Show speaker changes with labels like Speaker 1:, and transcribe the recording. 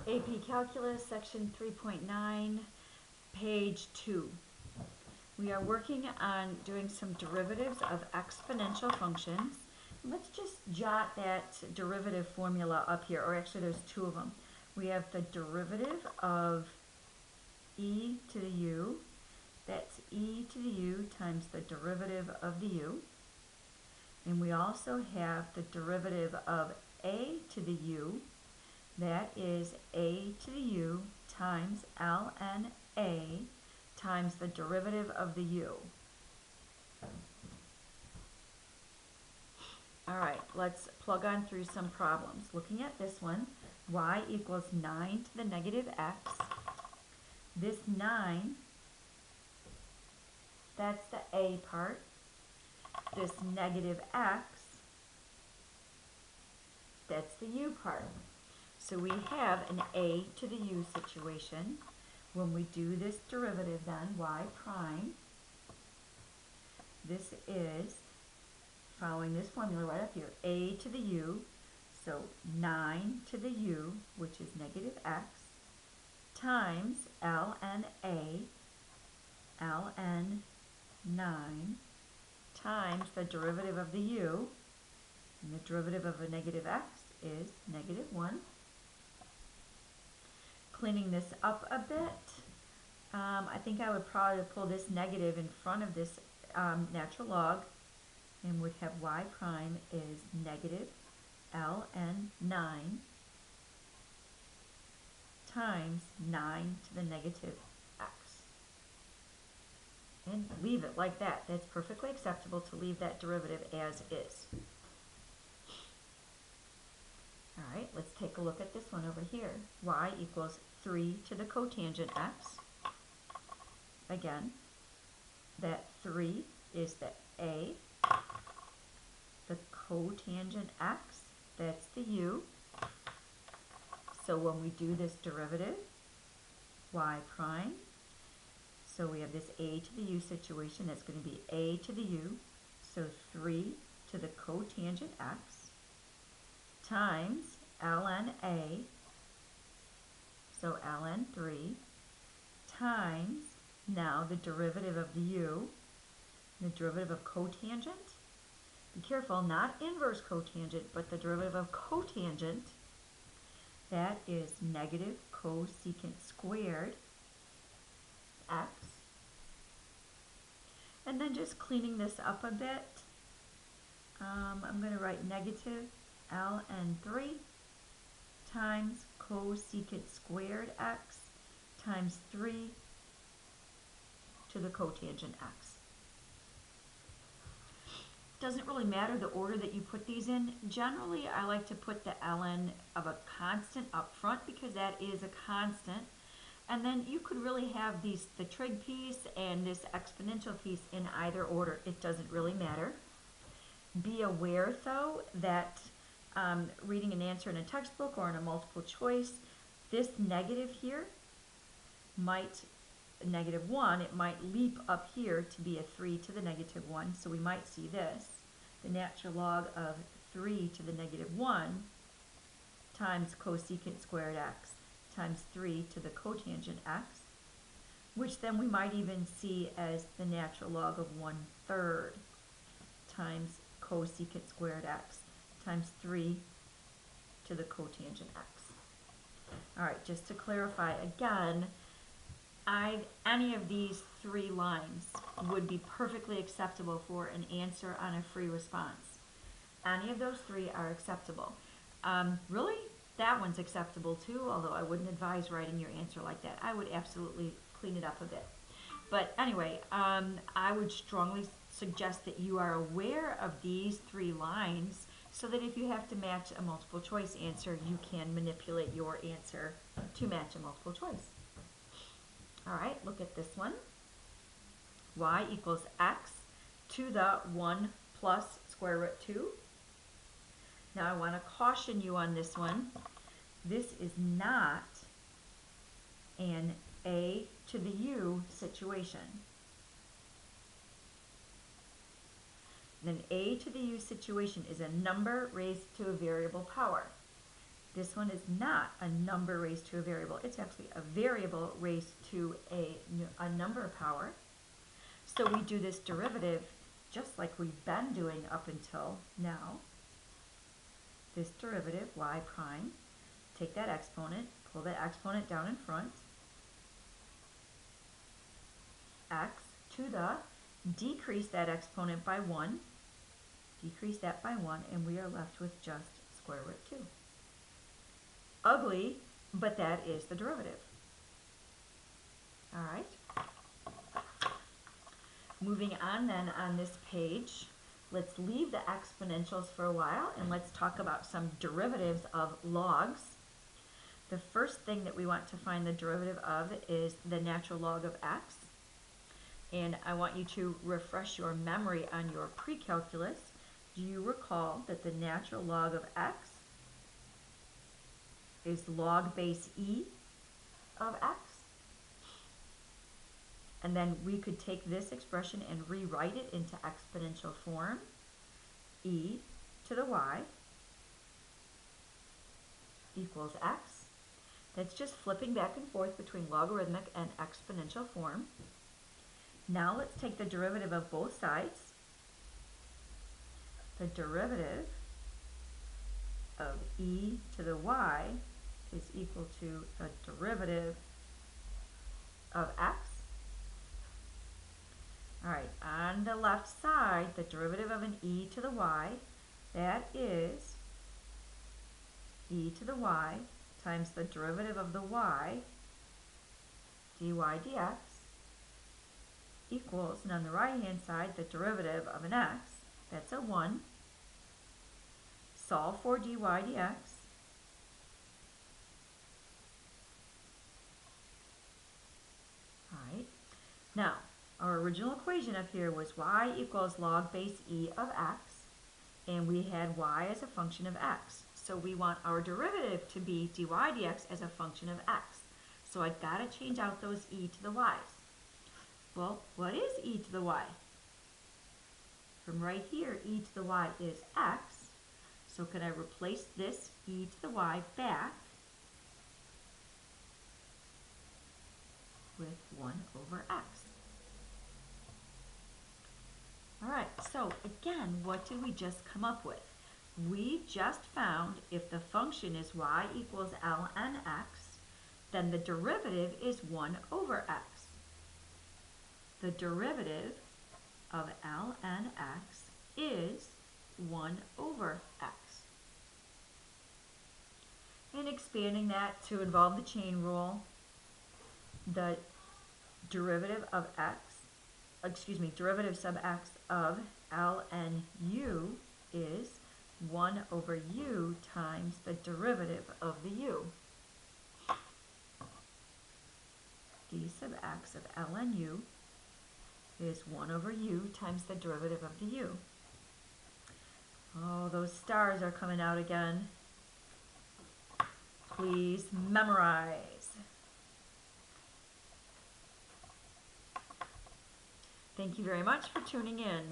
Speaker 1: AP Calculus, section 3.9, page 2. We are working on doing some derivatives of exponential functions. Let's just jot that derivative formula up here, or actually there's two of them. We have the derivative of e to the u, that's e to the u times the derivative of the u. And we also have the derivative of a to the u, that is a to the u times ln a times the derivative of the u. All right, let's plug on through some problems. Looking at this one, y equals 9 to the negative x. This 9, that's the a part. This negative x, that's the u part. So we have an a to the u situation. When we do this derivative then, y prime, this is, following this formula right up here, a to the u, so 9 to the u, which is negative x, times ln a, ln 9, times the derivative of the u, and the derivative of a negative x is negative 1. Cleaning this up a bit, I think I would probably pull this negative in front of this natural log, and would have y prime is negative ln 9 times 9 to the negative x. And leave it like that. That's perfectly acceptable to leave that derivative as is. All right, let's take a look at this one over here. Y equals 3 to the cotangent x. Again, that 3 is the a. The cotangent x, that's the u. So when we do this derivative, y prime, so we have this a to the u situation, that's going to be a to the u, so 3 to the cotangent x, times ln a, so ln 3, times, now the derivative of the u, the derivative of cotangent, be careful, not inverse cotangent, but the derivative of cotangent, that is negative cosecant squared x. And then just cleaning this up a bit, I'm going to write negative ln 3 times cosecant squared x times 3 to the cotangent x. Doesn't really matter the order that you put these in. Generally, I like to put the ln of a constant up front because that is a constant. And then you could really have the trig piece and this exponential piece in either order. It doesn't really matter. Be aware, though, that reading an answer in a textbook or in a multiple choice, this negative here might, negative 1, it might leap up here to be a 3 to the negative 1. So we might see this, the natural log of 3 to the negative 1 times cosecant squared x times 3 to the cotangent x, which then we might even see as the natural log of 1/3 times cosecant squared x times 3 to the cotangent x. All right, just to clarify again, any of these three lines would be perfectly acceptable for an answer on a free response. Any of those three are acceptable. Really, that one's acceptable too, although I wouldn't advise writing your answer like that. I would absolutely clean it up a bit. But anyway, I would strongly suggest that you are aware of these three lines so that if you have to match a multiple choice answer, you can manipulate your answer to match a multiple choice. All right, look at this one. Y equals x to the 1 plus square root 2. Now I want to caution you on this one. This is not an a to the u situation. An a to the u situation is a number raised to a variable power. This one is not a number raised to a variable. It's actually a variable raised to a number power. So we do this derivative just like we've been doing up until now. This derivative, y prime, take that exponent, pull that exponent down in front, x to the, decrease that exponent by 1, decrease that by 1, and we are left with just square root 2. Ugly, but that is the derivative. All right. Moving on then on this page, let's leave the exponentials for a while and let's talk about some derivatives of logs. The first thing that we want to find the derivative of is the natural log of x. And I want you to refresh your memory on your pre-calculus. Do you recall that the natural log of x is log base e of x? And then we could take this expression and rewrite it into exponential form. E to the y equals x. That's just flipping back and forth between logarithmic and exponential form. Now let's take the derivative of both sides. The derivative of e to the y is equal to the derivative of x. All right, on the left side, the derivative of an e to the y, that is e to the y times the derivative of the y, dy dx, equals, and on the right-hand side, the derivative of an x, that's a 1. Solve for dy dx. All right, now, our original equation up here was y equals log base e of x, and we had y as a function of x. So we want our derivative to be dy dx as a function of x. So I gotta change out those e to the y's. Well, what is e to the y? From right here, e to the y is x. So can I replace this e to the y back with 1 over x? All right, so again, what did we just come up with? We just found if the function is y equals ln x, then the derivative is 1 over x. The derivative of ln x is 1 over x. And expanding that to involve the chain rule, the derivative of derivative sub x of ln u is 1 over u times the derivative of the u. D sub x of ln u is 1 over u times the derivative of the u. Oh, those stars are coming out again. Please memorize. Thank you very much for tuning in.